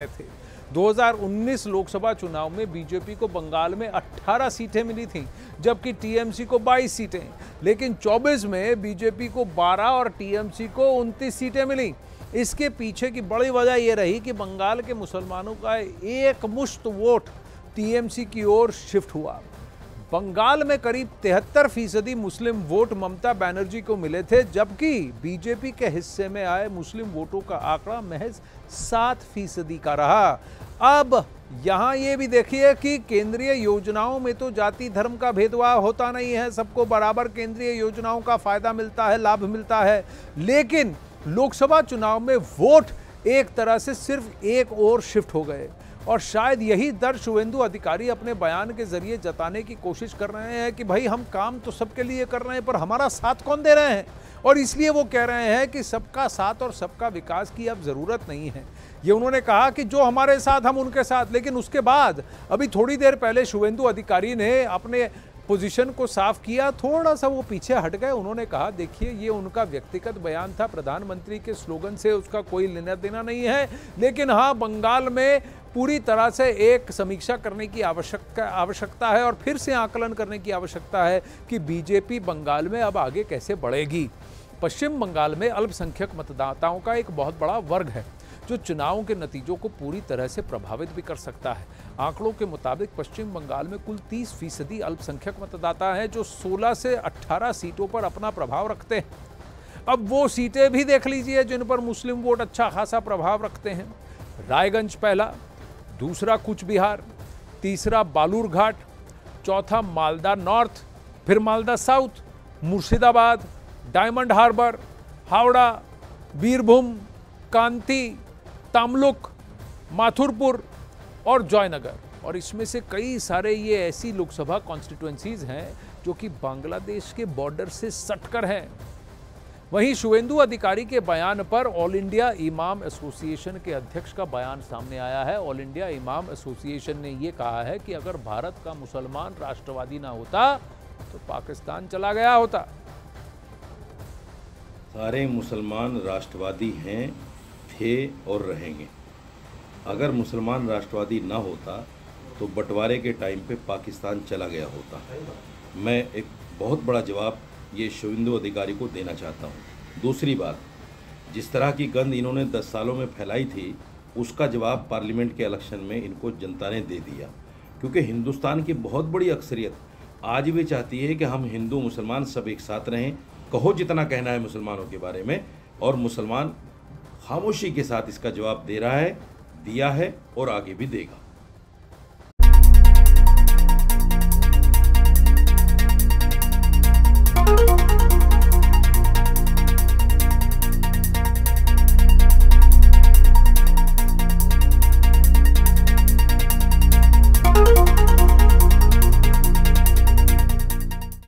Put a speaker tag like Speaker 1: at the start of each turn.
Speaker 1: थे। 2019 लोकसभा चुनाव में बीजेपी को बंगाल में 18 सीटें मिली थीं, जबकि टीएमसी को 22 सीटें। लेकिन 24 में बीजेपी को 12 और टीएमसी को 29 सीटें मिली। इसके पीछे की बड़ी वजह यह रही कि बंगाल के मुसलमानों का एक मुश्त वोट टीएमसी की ओर शिफ्ट हुआ। बंगाल में करीब 73% मुस्लिम वोट ममता बनर्जी को मिले थे, जबकि बीजेपी के हिस्से में आए मुस्लिम वोटों का आंकड़ा महज 7% का रहा। अब यहां ये भी देखिए कि केंद्रीय योजनाओं में तो जाति धर्म का भेदभाव होता नहीं है, सबको बराबर केंद्रीय योजनाओं का फायदा मिलता है, लाभ मिलता है। लेकिन लोकसभा चुनाव में वोट एक तरह से सिर्फ एक ओर शिफ्ट हो गए और शायद यही दर्द शुवेंदु अधिकारी अपने बयान के जरिए जताने की कोशिश कर रहे हैं कि भाई हम काम तो सबके लिए कर रहे हैं, पर हमारा साथ कौन दे रहे हैं। और इसलिए वो कह रहे हैं कि सबका साथ और सबका विकास की अब जरूरत नहीं है। ये उन्होंने कहा कि जो हमारे साथ हम उनके साथ, लेकिन उसके बाद अभी थोड़ी देर पहले शुवेंदु अधिकारी ने अपने पोजीशन को साफ किया, थोड़ा सा वो पीछे हट गए। उन्होंने कहा देखिए ये उनका व्यक्तिगत बयान था, प्रधानमंत्री के स्लोगन से उसका कोई लेना देना नहीं है, लेकिन हाँ बंगाल में पूरी तरह से एक समीक्षा करने की आवश्यकता है और फिर से आकलन करने की आवश्यकता है कि बीजेपी बंगाल में अब आगे कैसे बढ़ेगी। पश्चिम बंगाल में अल्पसंख्यक मतदाताओं का एक बहुत बड़ा वर्ग है जो चुनावों के नतीजों को पूरी तरह से प्रभावित भी कर सकता है। आंकड़ों के मुताबिक पश्चिम बंगाल में कुल 30% अल्पसंख्यक मतदाता हैं जो 16 से 18 सीटों पर अपना प्रभाव रखते हैं। अब वो सीटें भी देख लीजिए जिन पर मुस्लिम वोट अच्छा खासा प्रभाव रखते हैं। रायगंज पहला, दूसरा कूच बिहार, तीसरा बालूरघाट, चौथा मालदा नॉर्थ, फिर Malda south, Murshidabad, Diamond Harbour, Howrah, Birbhum, Kanthi, Tamluk, Mathurapur और जयनगर। और इसमें से कई सारे ये ऐसी लोकसभा कॉन्स्टिट्यूएंसीज हैं जो कि बांग्लादेश के बॉर्डर से सटकर हैं। वहीं शुवेंदु अधिकारी के बयान पर ऑल इंडिया इमाम एसोसिएशन के अध्यक्ष का बयान सामने आया है। ऑल इंडिया इमाम एसोसिएशन ने यह कहा है कि अगर भारत का मुसलमान राष्ट्रवादी ना होता तो पाकिस्तान चला गया होता।
Speaker 2: सारे मुसलमान राष्ट्रवादी हैं, थे और रहेंगे। अगर मुसलमान राष्ट्रवादी ना होता तो बंटवारे के टाइम पे पाकिस्तान चला गया होता। मैं एक बहुत बड़ा जवाब ये शुवेंदु अधिकारी को देना चाहता हूँ। दूसरी बात, जिस तरह की गंद इन्होंने 10 सालों में फैलाई थी उसका जवाब पार्लियामेंट के इलेक्शन में इनको जनता ने दे दिया, क्योंकि हिंदुस्तान की बहुत बड़ी अक्सरियत आज भी चाहती है कि हम हिंदू मुसलमान सब एक साथ रहें। कहो जितना कहना है मुसलमानों के बारे में, और मुसलमान खामोशी के साथ इसका जवाब दे रहा है, दिया है और आगे भी देगा।